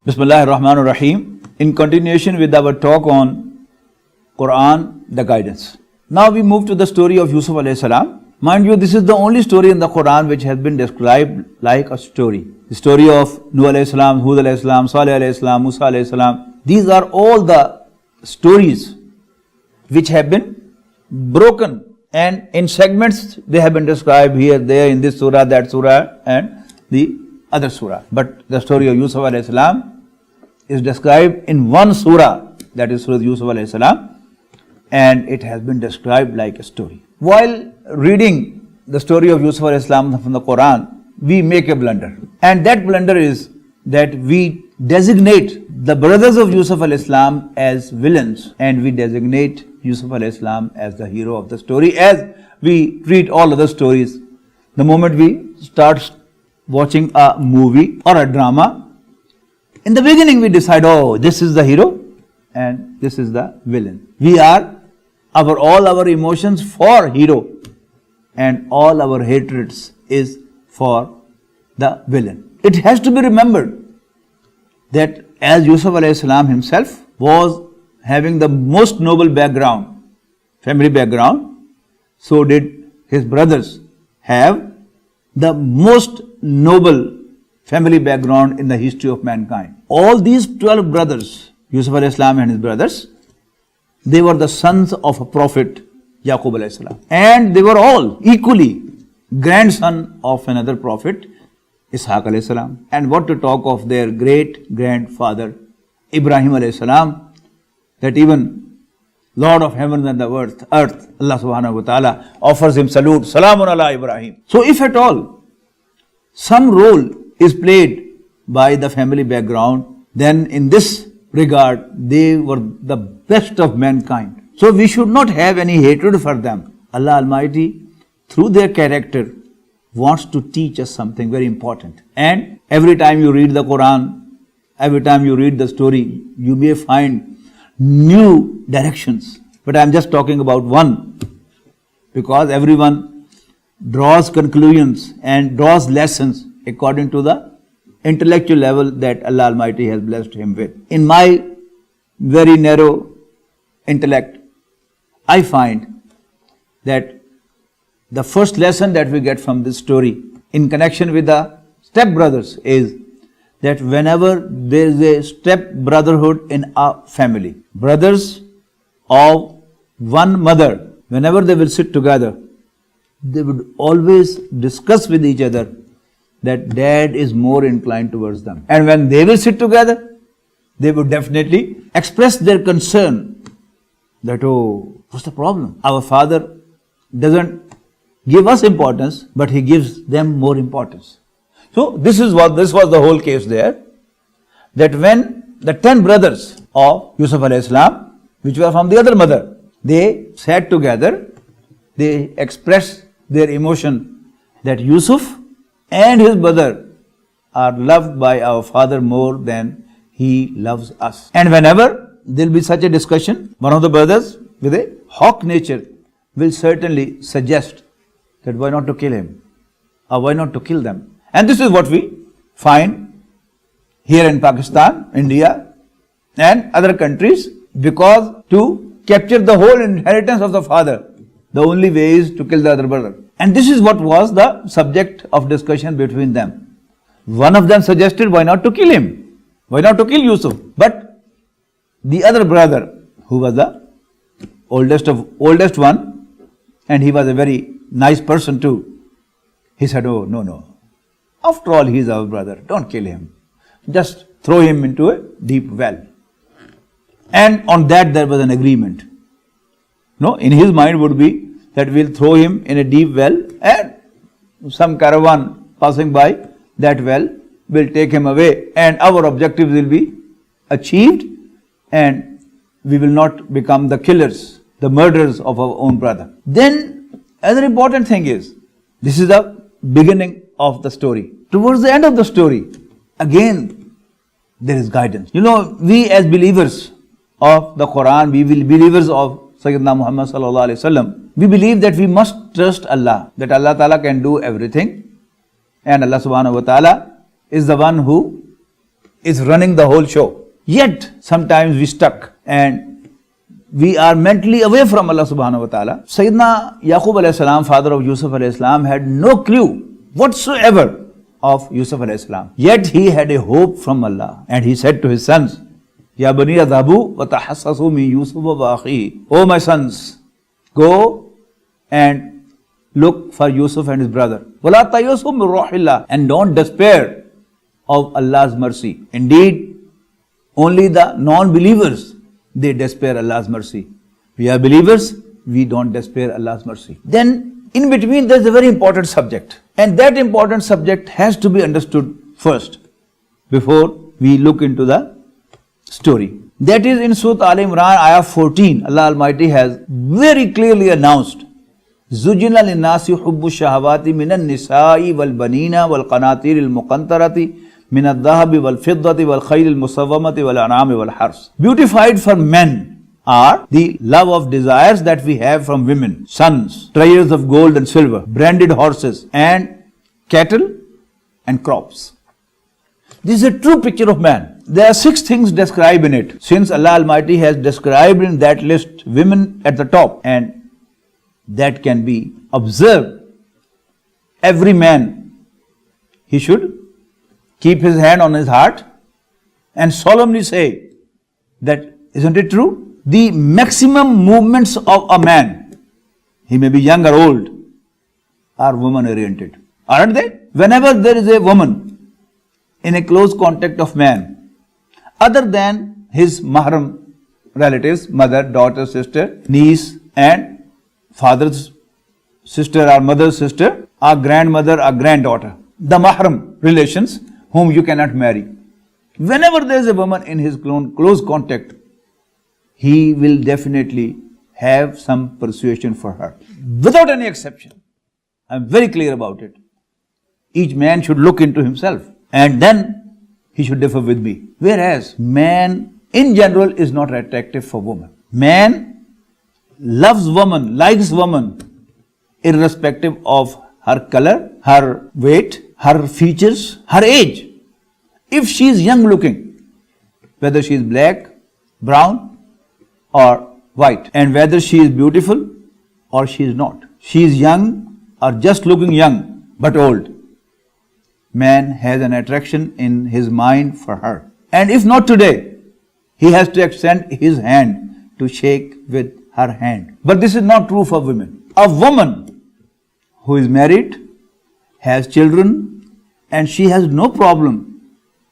Bismillahirrahmanirrahim. In continuation with our talk on Quran, the guidance. Now we move to the story of Yusuf alayhi salam. Mind you, this is the only story in the Quran which has been described like a story. The story of Nuh alayhi salam, Hud alayhi salam, Salih alayhi salam, Musa alayhi salam. These are all the stories which have been broken and in segments they have been described here, there, in this surah, that surah and the other surah. But the story of Yusuf alayhi salam is described in one surah, that is Surah Yusuf alayhi salam, and it has been described like a story. While reading the story of Yusuf alayhi salam from the Quran, we make a blunder. And that blunder is that we designate the brothers of Yusuf alayhi salam as villains and we designate Yusuf alayhi salam as the hero of the story, as we treat all other stories. The moment we start watching a movie or a drama, in the beginning we decide, oh, this is the hero and this is the villain. We are all our emotions for hero and all our hatreds is for the villain. It has to be remembered that as Yusuf alayhi salam himself was having the most noble background, family background, so did his brothers have the most noble family background in the history of mankind. All these 12 brothers, Yusuf alayhi salam and his brothers, they were the sons of a prophet, Yaqub alayhi salam. And they were all equally grandson of another prophet, Ishaq alayhi salam. And what to talk of their great grandfather, Ibrahim alayhi salam, that even Lord of heaven and the earth, Allah subhanahu wa ta'ala offers him salute, Salamun ala Ibrahim. So if at all some role is played by the family background, then in this regard they were the best of mankind. So we should not have any hatred for them. Allah Almighty, through their character, wants to teach us something very important. And every time you read the Quran, every time you read the story, you may find new directions. But I am just talking about one, because everyone draws conclusions and draws lessons according to the intellectual level that Allah Almighty has blessed him with. In my very narrow intellect, I find that the first lesson that we get from this story in connection with the stepbrothers is that whenever there is a step brotherhood in a family, brothers of one mother, whenever they will sit together, they would always discuss with each other that dad is more inclined towards them. And when they will sit together, they would definitely express their concern that, oh, what's the problem? Our father doesn't give us importance, but he gives them more importance. So this was the whole case there, that when the 10 brothers of Yusuf alayhi salam, which were from the other mother, they sat together, they expressed their emotion that Yusuf and his brother are loved by our father more than he loves us. And whenever there will be such a discussion, one of the brothers with a hawk nature will certainly suggest that why not to kill him or why not to kill them. And this is what we find here in Pakistan, India and other countries, because to capture the whole inheritance of the father, the only way is to kill the other brother. And this is what was the subject of discussion between them. One of them suggested, why not to kill him? Why not to kill Yusuf? But the other brother, who was the oldest one, and he was a very nice person too, he said, oh, no. After all, he is our brother. Don't kill him. Just throw him into a deep well. And on that there was an agreement. No, in his mind would be that we'll throw him in a deep well and some caravan passing by that well will take him away and our objectives will be achieved and we will not become the killers, the murderers of our own brother. Then another important thing is, this is the beginning of the story. Towards the end of the story, again there is guidance. You know, we as believers of the Quran, we will believers of Sayyidina Muhammad sallallahu alaihi wasallam, we believe that we must trust Allah, that Allah Ta'ala can do everything and Allah subhanahu wa ta'ala is the one who is running the whole show. Yet, sometimes we stuck and we are mentally away from Allah subhanahu wa ta'ala. Sayyidina Yaqub alayhi salam, father of Yusuf alayhi salam, had no clue whatsoever of Yusuf alayhi salam. Yet he had a hope from Allah, and he said to his sons, Ya bani adhabu wa tahassasu min Yusuf wa akhi. O my sons, go and look for Yusuf and his brother. Wala tayassum min ruhillah, and don't despair of Allah's mercy. Indeed, only the non-believers, they despair Allah's mercy. We are believers, we don't despair Allah's mercy. Then, in between, there's a very important subject. And that important subject has to be understood first, before we look into the story. That is in Surah Al-Imran, ayah 14, Allah Almighty has very clearly announced, زُجِّنَ لِلنَّاسِ حُبُّ الشَّهَوَاتِ مِنَ النِّسَاءِ وَالْبَنِينَ وَالْقَنَاطِيرِ الْمُقَنطَرَةِ من الذهب والفضة والخيل المسومة والأنعام والحرث. Beautified for men are the love of desires that we have from women, sons, treasures of gold and silver, branded horses, and cattle and crops. This is a true picture of man. There are 6 things described in it. Since Allah Almighty has described in that list women at the top, and that can be observed, every man, he should keep his hand on his heart and solemnly say that, isn't it true? The maximum movements of a man, he may be young or old, are woman oriented. Aren't they? Whenever there is a woman in a close contact of man, other than his mahram relatives, mother, daughter, sister, niece, and father's sister or mother's sister, or grandmother or granddaughter, the mahram relations, whom you cannot marry. Whenever there is a woman in his close contact, he will definitely have some persuasion for her. Without any exception. I am very clear about it. Each man should look into himself, and then he should differ with me. Whereas man in general is not attractive for woman. Man loves woman, likes woman, irrespective of her color, her weight, her features, her age. If she is young looking, whether she is black, brown or white, and whether she is beautiful or she is not, she is young or just looking young but old, man has an attraction in his mind for her. And if not today, he has to extend his hand to shake with her hand. But this is not true for women. A woman who is married, has children, and she has no problem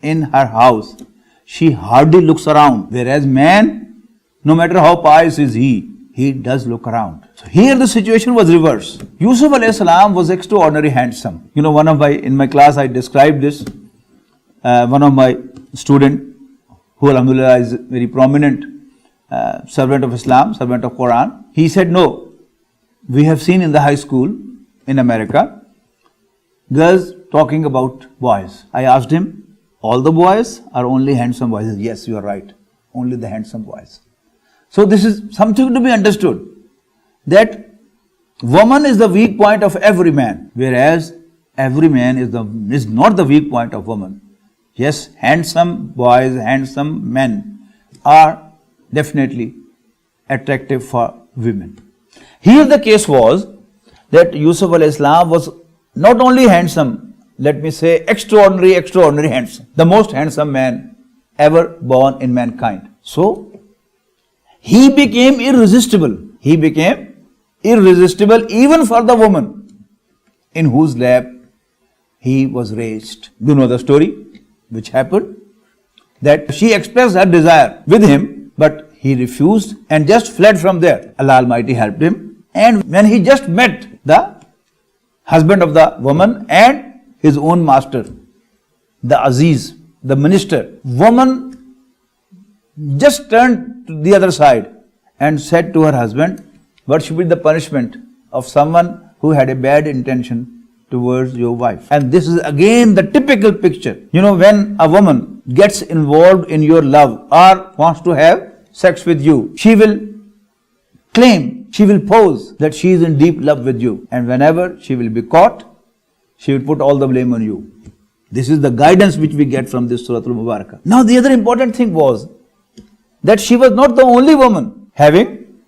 in her house, she hardly looks around. Whereas man, no matter how pious is he does look around. So here the situation was reversed. Yusuf alayhi salam was extraordinarily handsome. You know, in my class I described this. One of my student, who alhamdulillah is very prominent servant of Islam, servant of Quran, he said, no, we have seen in the high school in America, girls talking about boys. I asked him, all the boys are only handsome boys? He said, yes, you are right, only the handsome boys. So this is something to be understood, that woman is the weak point of every man, whereas every man is not the weak point of woman. Yes, handsome boys, handsome men are definitely attractive for women. Here the case was that Yusuf alayhi salam was not only handsome, let me say extraordinary handsome, the most handsome man ever born in mankind. So he became irresistible. He became irresistible even for the woman in whose lap he was raised. You know the story which happened, that she expressed her desire with him, but he refused and just fled from there. Allah Almighty helped him, and when he just met the husband of the woman and his own master, the Aziz, the minister, woman just turned to the other side and said to her husband, what should be the punishment of someone who had a bad intention towards your wife? And this is again the typical picture. You know, when a woman gets involved in your love or wants to have sex with you, she will claim, she will pose that she is in deep love with you. And whenever she will be caught, she will put all the blame on you. This is the guidance which we get from this Surah Al-Mubarakah. Now the other important thing was that she was not the only woman having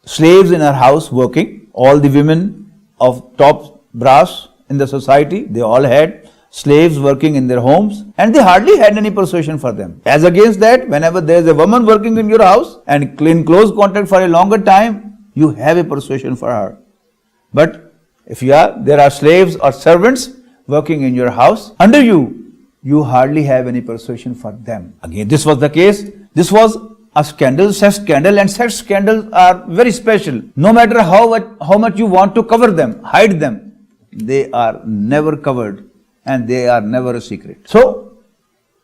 slaves in her house working. All the women of top brass in the society, they all had slaves working in their homes, and they hardly had any persuasion for them. As against that, whenever there is a woman working in your house and in close contact for a longer time, you have a persuasion for her. But if there are slaves or servants working in your house under you, you hardly have any persuasion for them. Again, this was the case. This was a scandal, sex scandal, and sex scandals are very special. No matter how much you want to cover them, hide them, they are never covered and they are never a secret. So,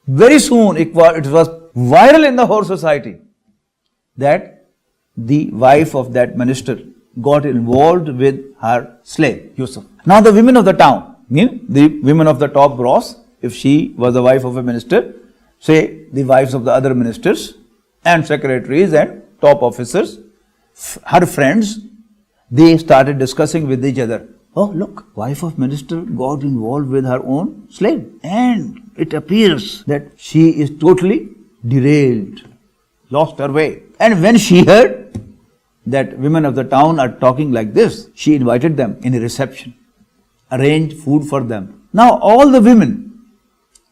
very soon it was viral in the whole society that the wife of that minister got involved with her slave, Yusuf. Now the women of the town, the women of the top brass, if she was the wife of a minister, say the wives of the other ministers and secretaries and top officers, her friends, they started discussing with each other. Oh, look, wife of minister got involved with her own slave. And it appears that she is totally derailed, lost her way. And when she heard that women of the town are talking like this, she invited them in a reception, arranged food for them. Now all the women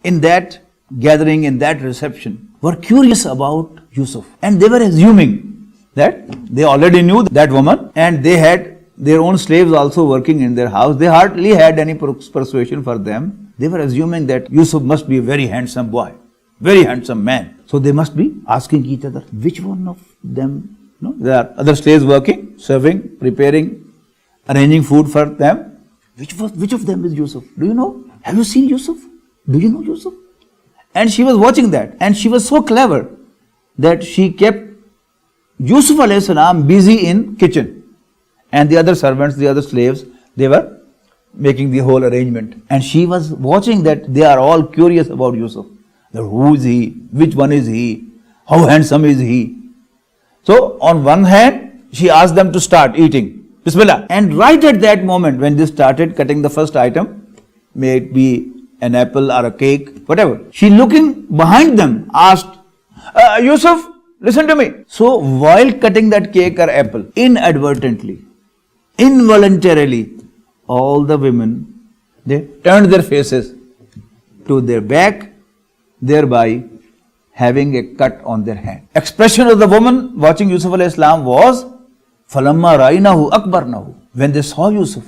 in that gathering, in that reception, were curious about Yusuf. And they were assuming that they already knew that woman and they had their own slaves also working in their house. They hardly had any persuasion for them. They were assuming that Yusuf must be a very handsome boy, very handsome man. So they must be asking each other, which one of them, there are other slaves working, serving, preparing, arranging food for them. Which of them is Yusuf? Do you know? Have you seen Yusuf? Do you know Yusuf? And she was watching that, and she was so clever that she kept Yusuf alayhi salam busy in kitchen. And the other servants, the other slaves, they were making the whole arrangement. And she was watching that they are all curious about Yusuf. That who is he? Which one is he? How handsome is he? So on one hand, she asked them to start eating. Bismillah. And right at that moment, when they started cutting the first item, may it be an apple or a cake, whatever, she looking behind them asked, Yusuf, listen to me. So while cutting that cake or apple, inadvertently, involuntarily, all the women, they turned their faces to their back, thereby having a cut on their hand. Expression of the woman watching Yusuf alayhi salam was, Falamma rainahu akbarnahu. When they saw Yusuf,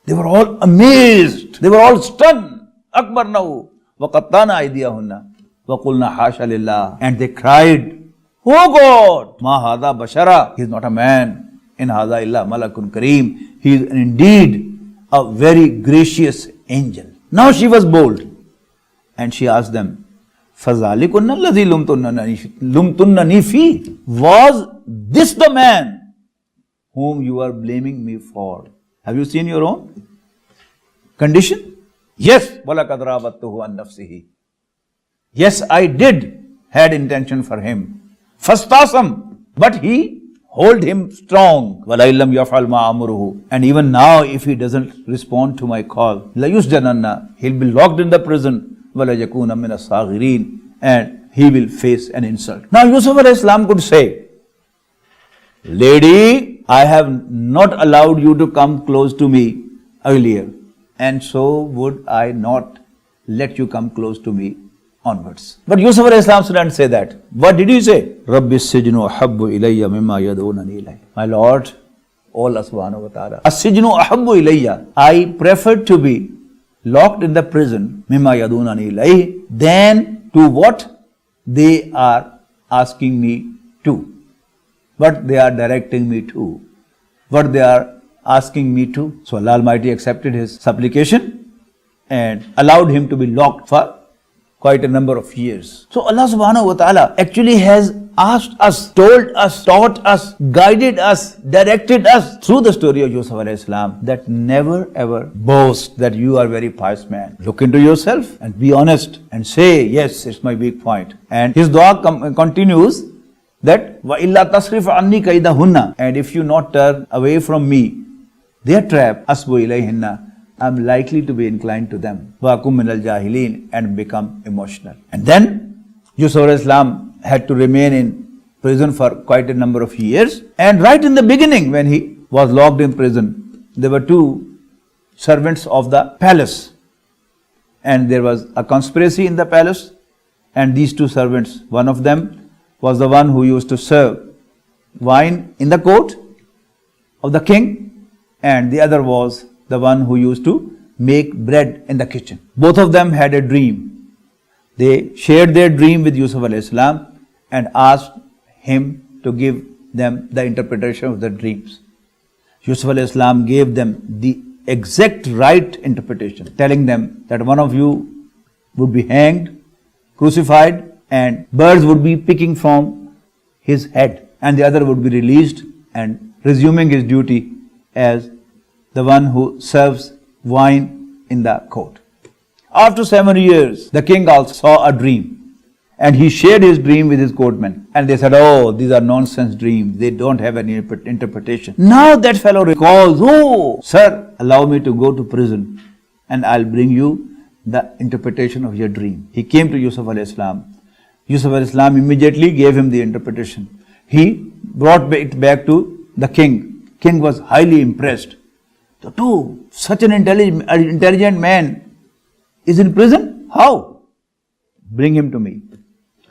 they were all amazed. They were all stunned. Akbarnahu. Waqattana aydiyahunna. Waqulna hasha lillah. And they cried, Oh God, ma hadha bashara. He is not a man. In hadha illa malakun kareem. He is indeed a very gracious angel. Now she was bold. And she asked them, Fazalikunna alladhi lumtunnani fi. Was this the man whom you are blaming me for? Have you seen your own condition? Yes, walaqad rabattuhu an nafsihi. Yes, I did had intention for him. Fastasam, but he hold him strong. Wala illam yaf'al ma amuruhu. And even now, if he doesn't respond to my call, la yusjananna, he'll be locked in the prison. Wala yakuna min as-saghirin, and he will face an insult. Now Yusuf alayhi salam could say, Lady, I have not allowed you to come close to me earlier, and so would I not let you come close to me onwards. But Yusuf alayhi salam didn't say that. What did he say? Rabbi as-sijnu ahabbu ilayya mimma yad'unani ilayhi. My Lord, Allah subhanahu wa ta'ala, as-sijnu ahabbu ilayya. I prefer to be locked in the prison, mimma yad'unani ilayhi, than to what they are asking me to. What they are directing me to. What they are asking me to. So Allah Almighty accepted his supplication and allowed him to be locked for quite a number of years. So Allah subhanahu wa ta'ala actually has asked us, told us, taught us, guided us, directed us through the story of Yusuf alayhi salam that never ever boast that you are very pious man. Look into yourself and be honest and say, yes, it's my weak point. And his dua continues that وَإِلَّا تَصْرِفْ عَنِّي كَيْدَهُنَّ. And if you not turn away from me their trap, أَسْبُ إِلَيْهِنَّ, I'm likely to be inclined to them. وَأَكُمْ مِنَ الْجَاهِلِينَ, and become emotional. And then Yusuf alayhi salam had to remain in prison for quite a number of years. And right in the beginning, when he was locked in prison, there were two servants of the palace. And there was a conspiracy in the palace. And these two servants, one of them was the one who used to serve wine in the court of the king, and the other was the one who used to make bread in the kitchen. Both of them had a dream. They shared their dream with Yusuf alayhi salam and asked him to give them the interpretation of the dreams. Yusuf alayhi salam gave them the exact right interpretation, telling them that one of you would be hanged, crucified, and birds would be picking from his head, and the other would be released and resuming his duty as the one who serves wine in the court. After 7 years, the king also saw a dream, and he shared his dream with his courtmen, and they said, oh, these are nonsense dreams, they don't have any interpretation. Now that fellow recalls, oh, sir, allow me to go to prison and I'll bring you the interpretation of your dream. He came to Yusuf alayhi salam. Yusuf alayhi salam immediately gave him the interpretation. He brought it back to the king. King was highly impressed. So, such an intelligent man is in prison? How? Bring him to me.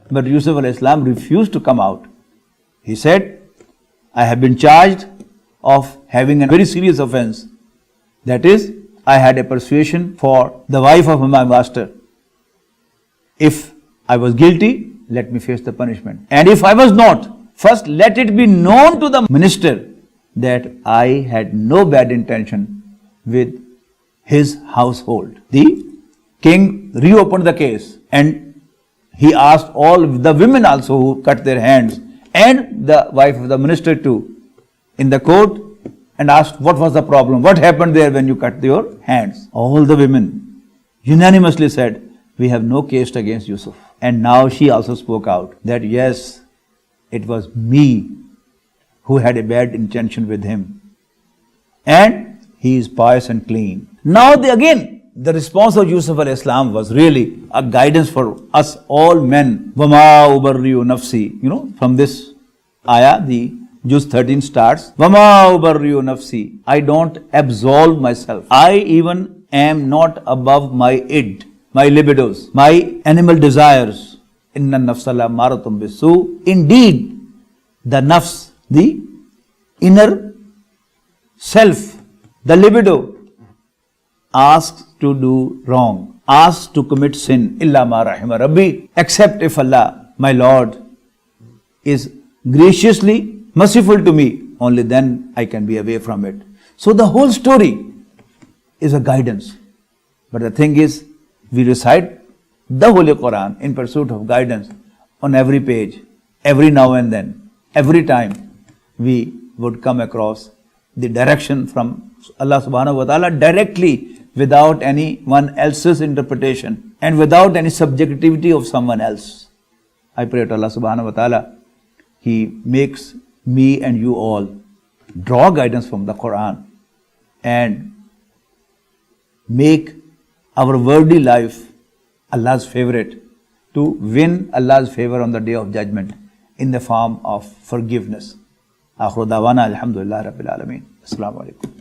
But Yusuf alayhi salam refused to come out. He said, I have been charged of having a very serious offense. That is, I had a persuasion for the wife of my master. If I was guilty, let me face the punishment. And if I was not, first let it be known to the minister that I had no bad intention with his household. The king reopened the case, and he asked all the women also who cut their hands, and the wife of the minister too, in the court, and asked what was the problem, what happened there when you cut your hands. All the women unanimously said, we have no case against Yusuf. And now she also spoke out that yes, it was me who had a bad intention with him, and he is pious and clean. Now the response of Yusuf alayhi salam was really a guidance for us all men. Wama ubarriu nafsi. From this ayah, the Juz 13 starts, Wama ubarriu nafsi. I don't absolve myself. I even am not above my id, my libidos, my animal desires. Inna nafsala maratum bisu. Indeed, the nafs, the inner self, the libido, asks to do wrong, asks to commit sin, illa ma rahima rabbi, except if Allah, my Lord, is graciously merciful to me, only then I can be away from it. So the whole story is a guidance. But the thing is, we recite the Holy Quran in pursuit of guidance on every page, every now and then, every time we would come across the direction from Allah subhanahu wa ta'ala directly, without anyone else's interpretation and without any subjectivity of someone else. I pray to Allah subhanahu wa ta'ala, He makes me and you all draw guidance from the Quran and make our worldly life Allah's favorite, to win Allah's favor on the day of judgment in the form of forgiveness. Akhiru dawana alhamdulillah rabbil alameen. Assalamu alaikum.